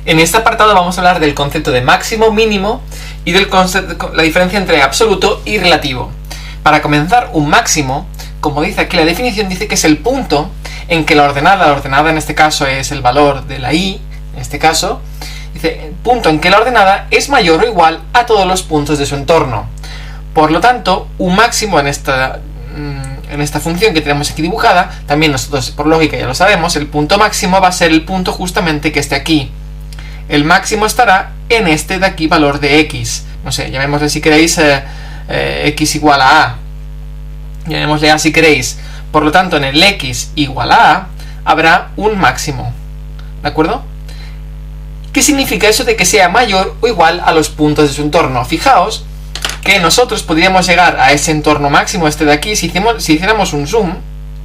En este apartado vamos a hablar del concepto de máximo, mínimo y del concepto, la diferencia entre absoluto y relativo. Para comenzar, un máximo, como dice aquí la definición, dice que es el punto en que la ordenada en este caso es el valor de la i, en este caso, dice punto en que la ordenada es mayor o igual a todos los puntos de su entorno. Por lo tanto, un máximo en esta función que tenemos aquí dibujada, también nosotros por lógica ya lo sabemos, el punto máximo va a ser el punto justamente que esté aquí. El máximo estará en este de aquí, valor de x. No sé, llamémosle si queréis x igual a a. Llamémosle a si queréis. Por lo tanto, en el x igual a a habrá un máximo. ¿De acuerdo? ¿Qué significa eso de que sea mayor o igual a los puntos de su entorno? Fijaos que nosotros podríamos llegar a ese entorno máximo, este de aquí, si hiciéramos un zoom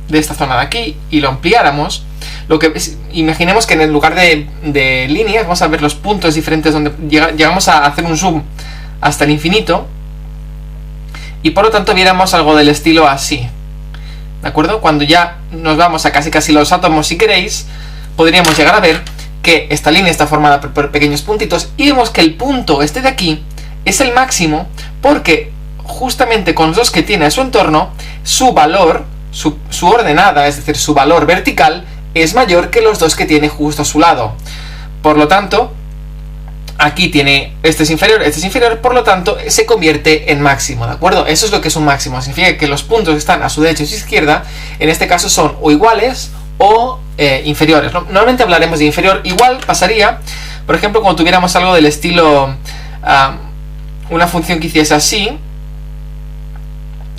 de esta zona de aquí y lo ampliáramos. Imaginemos que en el lugar de líneas vamos a ver los puntos diferentes donde llegamos a hacer un zoom hasta el infinito y por lo tanto viéramos algo del estilo así, ¿de acuerdo? Cuando ya nos vamos a casi los átomos, si queréis, podríamos llegar a ver que esta línea está formada por pequeños puntitos y vemos que el punto este de aquí es el máximo porque justamente con los dos que tiene a su entorno, su valor, su ordenada, es decir, su valor vertical, es mayor que los dos que tiene justo a su lado. Por lo tanto, aquí tiene, este es inferior, por lo tanto, se convierte en máximo, ¿de acuerdo? Eso es lo que es un máximo, significa que los puntos que están a su derecha y a su izquierda, en este caso son o iguales o inferiores. Normalmente hablaremos de inferior. Igual pasaría, por ejemplo, cuando tuviéramos algo del estilo, una función que hiciese así,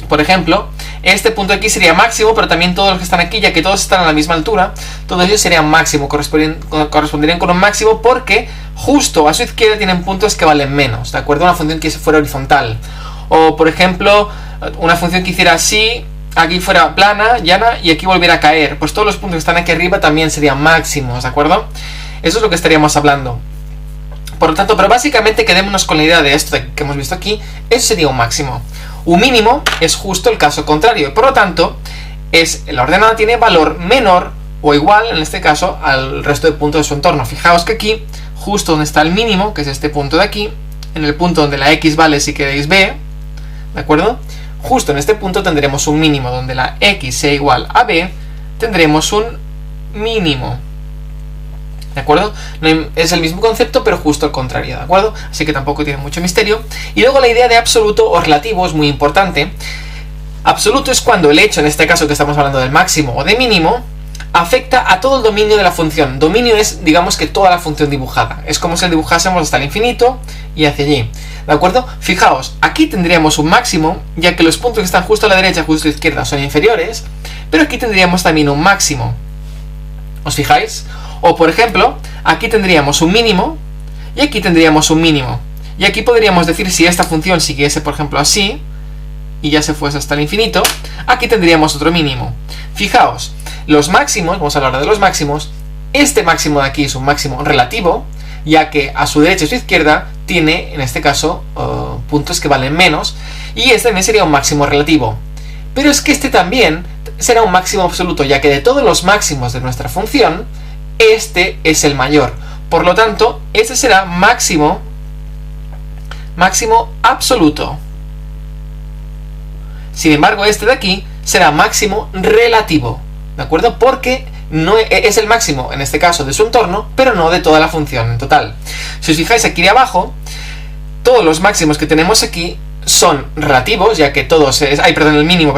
por ejemplo, este punto aquí sería máximo, pero también todos los que están aquí, ya que todos están a la misma altura, todos ellos serían máximo, corresponderían con un máximo porque justo a su izquierda tienen puntos que valen menos, ¿de acuerdo? Una función que fuera horizontal. O, por ejemplo, una función que hiciera así, aquí fuera plana, llana, y aquí volviera a caer. Pues todos los puntos que están aquí arriba también serían máximos, ¿de acuerdo? Eso es lo que estaríamos hablando. Por lo tanto, pero básicamente quedémonos con la idea de esto que hemos visto aquí, eso sería un máximo. Un mínimo es justo el caso contrario, y por lo tanto, la ordenada tiene valor menor o igual, en este caso, al resto de puntos de su entorno. Fijaos que aquí, justo donde está el mínimo, que es este punto de aquí, en el punto donde la x vale, si queréis, b, ¿de acuerdo? Justo en este punto tendremos un mínimo, donde la x sea igual a b, tendremos un mínimo. ¿De acuerdo? Es el mismo concepto, pero justo al contrario, ¿de acuerdo? Así que tampoco tiene mucho misterio. Y luego la idea de absoluto o relativo es muy importante. Absoluto es cuando el hecho, en este caso que estamos hablando del máximo o de mínimo, afecta a todo el dominio de la función. Dominio es, digamos que toda la función dibujada. Es como si la dibujásemos hasta el infinito y hacia allí. ¿De acuerdo? Fijaos, aquí tendríamos un máximo, ya que los puntos que están justo a la derecha, justo a la izquierda son inferiores, pero aquí tendríamos también un máximo. ¿Os fijáis? O, por ejemplo, aquí tendríamos un mínimo y aquí tendríamos un mínimo. Y aquí podríamos decir, si esta función siguiese, por ejemplo, así, y ya se fuese hasta el infinito, aquí tendríamos otro mínimo. Fijaos, los máximos, vamos a hablar de los máximos, este máximo de aquí es un máximo relativo, ya que a su derecha y a su izquierda tiene, en este caso, puntos que valen menos, y este también sería un máximo relativo. Pero es que este también será un máximo absoluto, ya que de todos los máximos de nuestra función, este es el mayor. Por lo tanto, este será máximo absoluto. Sin embargo, este de aquí será máximo relativo, ¿de acuerdo? Porque no es el máximo, en este caso, de su entorno, pero no de toda la función en total. Si os fijáis aquí de abajo, todos los máximos que tenemos aquí son relativos, ya que todos el mínimo,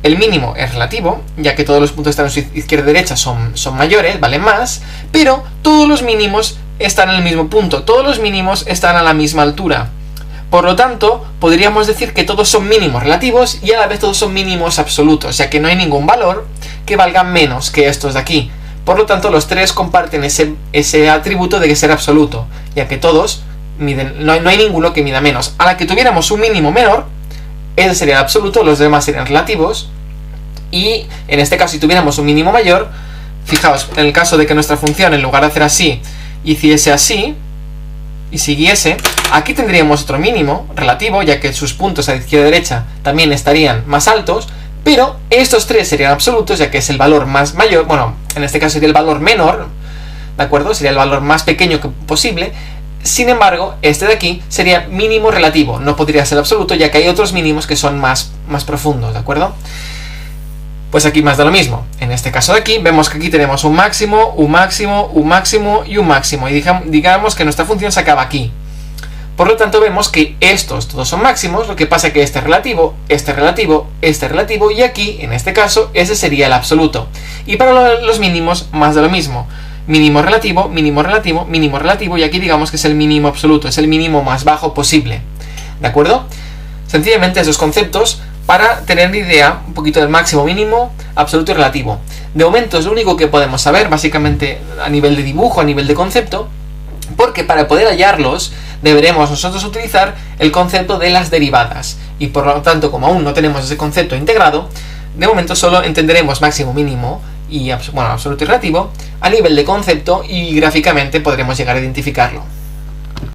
el mínimo es relativo, ya que todos los puntos que están a su izquierda y derecha son mayores, valen más, pero todos los mínimos están en el mismo punto, todos los mínimos están a la misma altura. Por lo tanto, podríamos decir que todos son mínimos relativos y a la vez todos son mínimos absolutos, ya que no hay ningún valor que valga menos que estos de aquí. Por lo tanto, los tres comparten ese atributo de ser absoluto, ya que todos miden, no hay ninguno que mida menos. A la que tuviéramos un mínimo menor, ese sería el absoluto, los demás serían relativos. Y en este caso, si tuviéramos un mínimo mayor, fijaos, en el caso de que nuestra función, en lugar de hacer así, hiciese así y siguiese, aquí tendríamos otro mínimo relativo, ya que sus puntos a la izquierda y derecha también estarían más altos, pero estos tres serían absolutos, ya que es el valor más mayor, bueno, en este caso sería el valor menor ¿de acuerdo? Sería el valor más pequeño posible. Sin embargo, este de aquí sería mínimo relativo, no podría ser absoluto, ya que hay otros mínimos que son más profundos, ¿de acuerdo? Pues aquí más de lo mismo. En este caso de aquí, vemos que aquí tenemos un máximo, un máximo, un máximo y un máximo. Y digamos que nuestra función se acaba aquí. Por lo tanto, vemos que estos todos son máximos, lo que pasa es que este es relativo, este es relativo, este es relativo, y aquí, en este caso, ese sería el absoluto. Y para los mínimos, más de lo mismo. Mínimo relativo, mínimo relativo, mínimo relativo, y aquí digamos que es el mínimo absoluto, es el mínimo más bajo posible. ¿De acuerdo? Sencillamente esos conceptos para tener idea un poquito del máximo, mínimo, absoluto y relativo. De momento es lo único que podemos saber, básicamente a nivel de dibujo, a nivel de concepto, porque para poder hallarlos deberemos nosotros utilizar el concepto de las derivadas. Y por lo tanto, como aún no tenemos ese concepto integrado, de momento solo entenderemos máximo, mínimo y absoluto y relativo a nivel de concepto, y gráficamente podremos llegar a identificarlo.